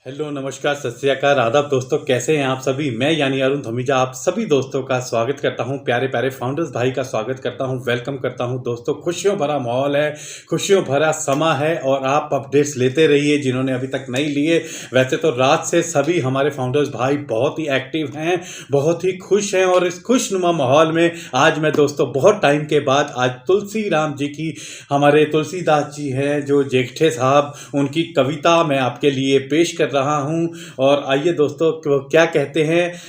Hello नमस्कार सत श्री अकाल आदाब दोस्तों, कैसे हैं आप सभी। मैं यानी अरुण धमीजा आप सभी दोस्तों का स्वागत करता हूं। प्यारे प्यारे फाउंडर्स भाई का स्वागत करता हूं, वेलकम करता हूं। दोस्तों खुशियों भरा माहौल है, खुशियों भरा समा है और आप अपडेट्स लेते रहिए जिन्होंने अभी तक नहीं लिए। वैसे तो रात से सभी हमारे फाउंडर्स भाई बहुत ही एक्टिव हैं, बहुत ही खुश हैं और इस खुशनुमा माहौल में आज मैं दोस्तों बहुत टाइम के बाद आज तुलसी राम जी की, हमारे तुलसीदास जी हैं जो जेठे साहब, उनकी कविता मैं आपके लिए पेश कर रहा हूं। और आइए दोस्तों, वो क्या कहते हैं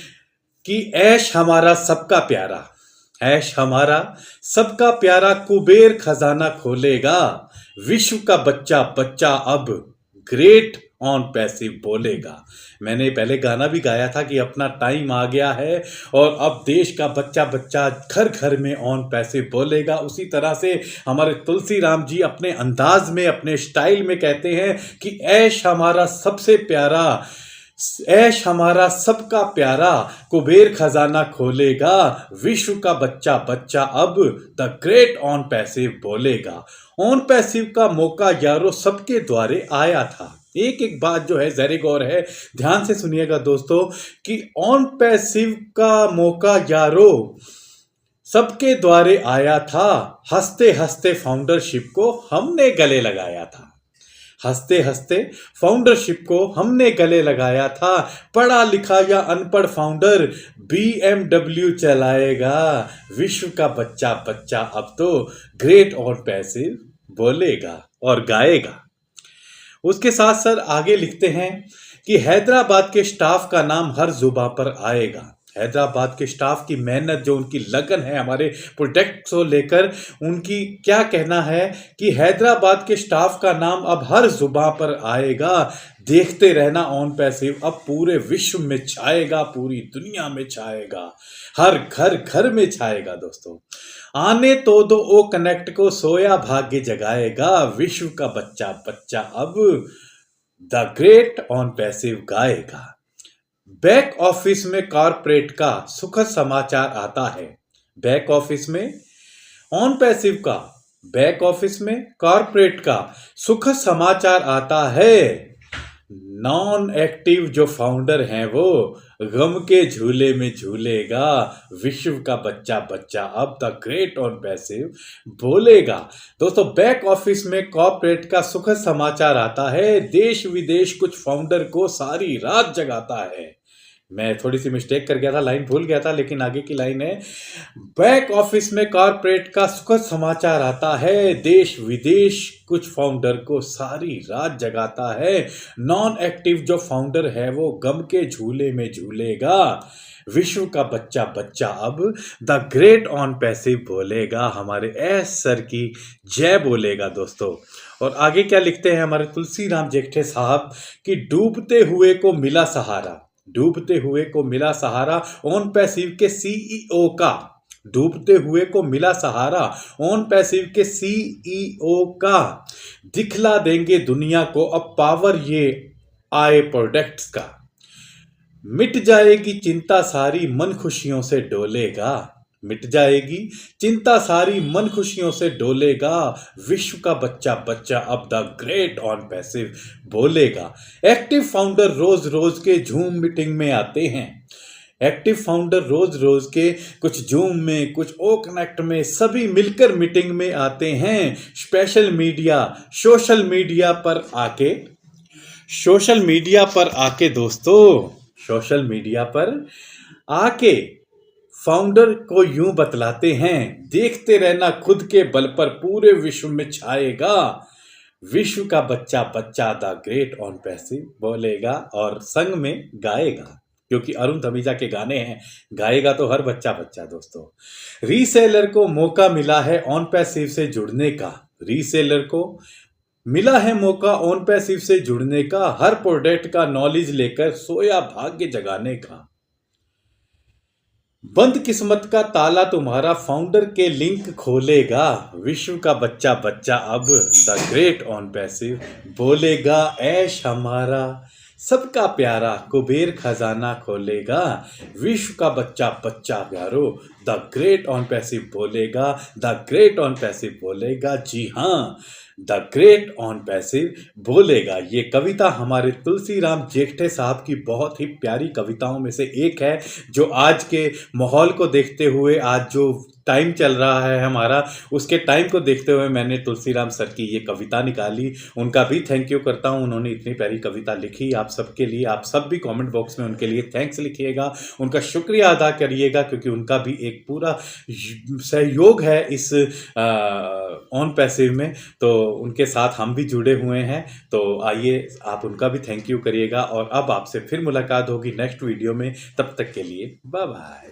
कि ऐश हमारा सबका प्यारा, ऐश हमारा सबका प्यारा, कुबेर खजाना खोलेगा, विश्व का बच्चा बच्चा अब ग्रेट ऑन पैसिव बोलेगा। मैंने पहले गाना भी गाया था कि अपना टाइम आ गया है और अब देश का बच्चा बच्चा घर घर में ऑन पैसिव बोलेगा। उसी तरह से हमारे तुलसी राम जी अपने अंदाज में, अपने स्टाइल में कहते हैं कि ऐश हमारा सबसे प्यारा, ऐश हमारा सबका प्यारा, कुबेर खजाना खोलेगा, विश्व का बच्चा बच्चा अब द ग्रेट ऑन पैसिव बोलेगा। ऑन पैसिव का मौका यारो सबके द्वारे आया था। एक एक बात जो है ज़रे गौर है, ध्यान से सुनिएगा दोस्तों, कि ऑन पैसिव का मौका यारो सबके द्वारे आया था, हंसते हंसते फाउंडरशिप को हमने गले लगाया था, हंसते हंसते फाउंडरशिप को हमने गले लगाया था। पढ़ा लिखा या अनपढ़ फाउंडर BMW चलाएगा, विश्व का बच्चा बच्चा अब तो ग्रेट ऑन पैसिव बोलेगा और गाएगा। उसके साथ साथ आगे लिखते हैं कि हैदराबाद के स्टाफ का नाम हर जुबां पर आएगा। हैदराबाद के स्टाफ की मेहनत, जो उनकी लगन है हमारे प्रोडक्ट को लेकर, उनकी क्या कहना है कि हैदराबाद के स्टाफ का नाम अब हर जुबां पर आएगा। देखते रहना ऑन पैसिव अब पूरे विश्व में छाएगा, पूरी दुनिया में छाएगा, हर घर घर में छाएगा। दोस्तों आने तो दो ओ कनेक्ट को, सोया भाग्य जगाएगा, विश्व का बच्चा बच्चा अब द ग्रेट ऑन पैसिव गाएगा। बैक ऑफिस में कॉर्पोरेट का सुखद समाचार आता है। बैक ऑफिस में ऑन पैसिव का, बैक ऑफिस में कॉर्पोरेट का सुखद समाचार आता है। नॉन एक्टिव जो फाउंडर हैं वो गम के झूले में झूलेगा, विश्व का बच्चा बच्चा अब द ग्रेट ऑन पैसिव बोलेगा। दोस्तों बैक ऑफिस में कॉर्पोरेट का सुखद समाचार आता है, देश विदेश कुछ फाउंडर को सारी रात जगाता है। मैं थोड़ी सी मिस्टेक कर गया था, लाइन भूल गया था, लेकिन आगे की लाइन है, बैक ऑफिस में कॉर्पोरेट का सुखद समाचार आता है, देश विदेश कुछ फाउंडर को सारी रात जगाता है। नॉन एक्टिव जो फाउंडर है वो गम के झूले में झूलेगा, विश्व का बच्चा बच्चा अब द ग्रेट ऑन पैसिव बोलेगा, हमारे एस सर की जय बोलेगा। दोस्तों और आगे क्या लिखते हैं हमारे तुलसी राम जेठे साहब कि डूबते हुए को मिला सहारा, डूबते हुए को मिला सहारा, ऑन पैसिव के CEO का, डूबते हुए को मिला सहारा, ऑन पैसिव के CEO का, दिखला देंगे दुनिया को अब पावर ये आए प्रोडक्ट्स का, मिट जाएगी चिंता सारी मन खुशियों से डोलेगा, मिट जाएगी चिंता सारी मन खुशियों से डोलेगा, विश्व का बच्चा बच्चा अब द ग्रेट ऑन पैसिव बोलेगा। एक्टिव फाउंडर रोज रोज के जूम मीटिंग में आते हैं, एक्टिव फाउंडर रोज रोज के कुछ जूम में, कुछ ओ कनेक्ट में, सभी मिलकर मीटिंग में आते हैं। स्पेशल मीडिया, सोशल मीडिया पर आके, सोशल मीडिया पर आके दोस्तों, सोशल मीडिया पर आके फाउंडर को यूं बतलाते हैं, देखते रहना खुद के बल पर पूरे विश्व में छाएगा, विश्व का बच्चा बच्चा द ग्रेट ऑन पैसिव बोलेगा और संग में गाएगा, क्योंकि अरुण धमीजा के गाने हैं, गाएगा तो हर बच्चा बच्चा। दोस्तों रीसेलर को मौका मिला है ऑन पैसिव से जुड़ने का, रीसेलर को मिला है मौका ऑन पैसिव से जुड़ने का, हर प्रोडक्ट का नॉलेज लेकर सोया भाग्य जगाने का, बंद किस्मत का ताला तुम्हारा फाउंडर के लिंक खोलेगा, विश्व का बच्चा बच्चा अब द ग्रेट ऑन पैसिव बोलेगा। ऐश हमारा सबका प्यारा, कुबेर खजाना खोलेगा, विश्व का बच्चा बच्चा प्यारो द ग्रेट ऑन पैसिव बोलेगा, द ग्रेट ऑन पैसिव बोलेगा। जी हाँ, द ग्रेट ऑन पैसिव बोलेगा। ये कविता हमारे तुलसीराम जेठे साहब की बहुत ही प्यारी कविताओं में से एक है, जो आज के माहौल को देखते हुए, आज जो टाइम चल रहा है हमारा, उसके टाइम को देखते हुए मैंने तुलसीराम सर की ये कविता निकाली। उनका भी थैंक यू करता हूँ, उन्होंने इतनी प्यारी कविता लिखी आप सबके लिए। आप सब भी कमेंट बॉक्स में उनके लिए थैंक्स लिखिएगा, उनका शुक्रिया अदा करिएगा, क्योंकि उनका भी एक पूरा सहयोग है इस ऑन पैसिव में। तो उनके साथ हम भी जुड़े हुए हैं। तो आइए आप उनका भी थैंक यू करिएगा। और अब आपसे फिर मुलाकात होगी नेक्स्ट वीडियो में, तब तक के लिए बाय बाय।